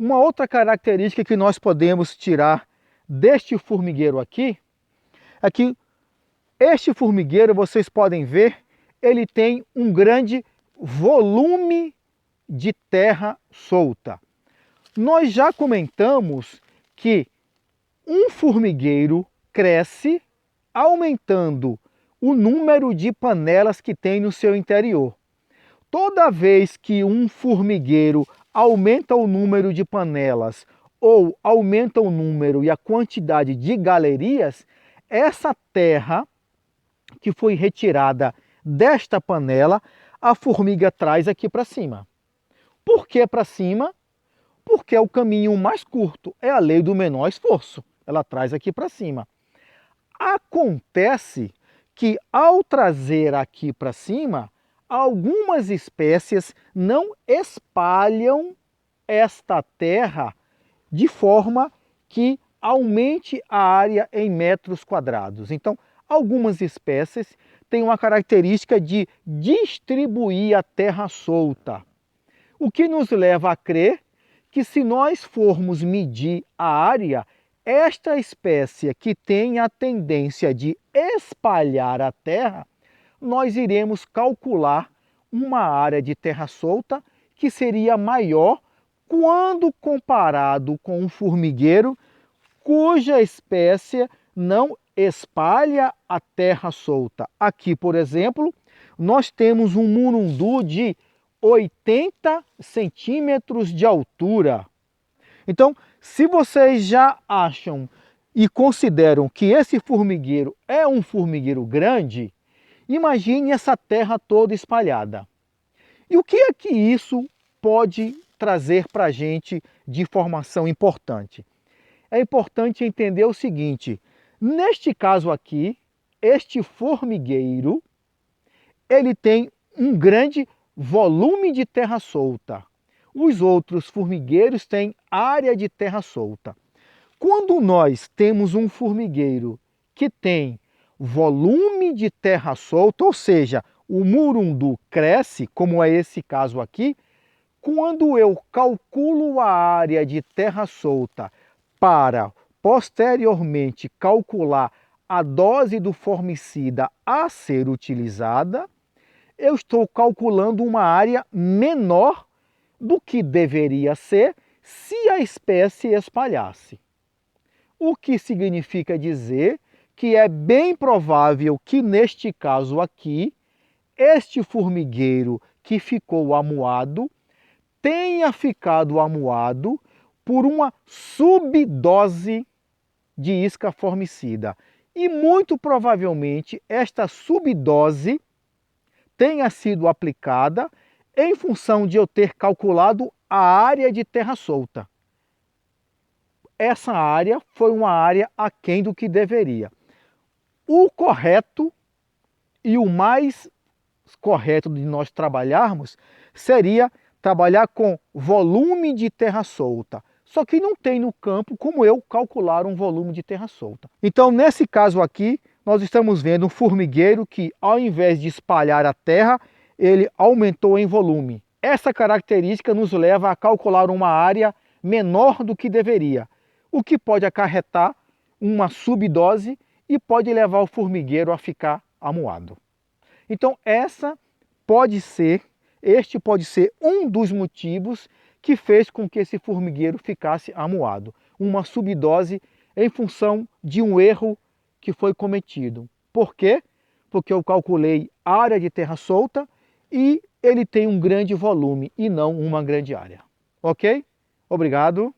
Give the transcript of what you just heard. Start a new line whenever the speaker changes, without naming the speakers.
Uma outra característica que nós podemos tirar deste formigueiro aqui é que este formigueiro, vocês podem ver, ele tem um grande volume de terra solta. Nós já comentamos que um formigueiro cresce aumentando o número de panelas que tem no seu interior. Toda vez que um formigueiro aumenta o número de panelas ou aumenta o número e a quantidade de galerias, essa terra que foi retirada desta panela, a formiga traz aqui para cima. Por que para cima? Porque é o caminho mais curto, é a lei do menor esforço. Ela traz aqui para cima. Acontece que ao trazer aqui para cima, algumas espécies não espalham esta terra de forma que aumente a área em metros quadrados. Então, algumas espécies têm uma característica de distribuir a terra solta, o que nos leva a crer que se nós formos medir a área, esta espécie que tem a tendência de espalhar a terra, nós iremos calcular uma área de terra solta que seria maior quando comparado com um formigueiro cuja espécie não espalha a terra solta. Aqui, por exemplo, nós temos um murundu de 80 centímetros de altura. Então, se vocês já acham e consideram que esse formigueiro é um formigueiro grande, imagine essa terra toda espalhada. E o que é que isso pode trazer para a gente de informação importante? É importante entender o seguinte: neste caso aqui, este formigueiro, ele tem um grande volume de terra solta. Os outros formigueiros têm área de terra solta. Quando nós temos um formigueiro que tem volume de terra solta, ou seja, o murundu cresce, como é esse caso aqui, quando eu calculo a área de terra solta para posteriormente calcular a dose do formicida a ser utilizada, eu estou calculando uma área menor do que deveria ser se a espécie espalhasse. O que significa dizer que é bem provável que neste caso aqui, este formigueiro que ficou amuado tenha ficado amuado por uma subdose de isca formicida. E muito provavelmente esta subdose tenha sido aplicada em função de eu ter calculado a área de terra solta. Essa área foi uma área aquém do que deveria. O correto e o mais correto de nós trabalharmos seria trabalhar com volume de terra solta. Só que não tem no campo como eu calcular um volume de terra solta. Então, nesse caso aqui, nós estamos vendo um formigueiro que, ao invés de espalhar a terra, ele aumentou em volume. Essa característica nos leva a calcular uma área menor do que deveria, o que pode acarretar uma subdose e pode levar o formigueiro a ficar amuado. Então, este pode ser um dos motivos que fez com que esse formigueiro ficasse amuado. Uma subdose em função de um erro que foi cometido. Por quê? Porque eu calculei área de terra solta e ele tem um grande volume e não uma grande área. Ok? Obrigado.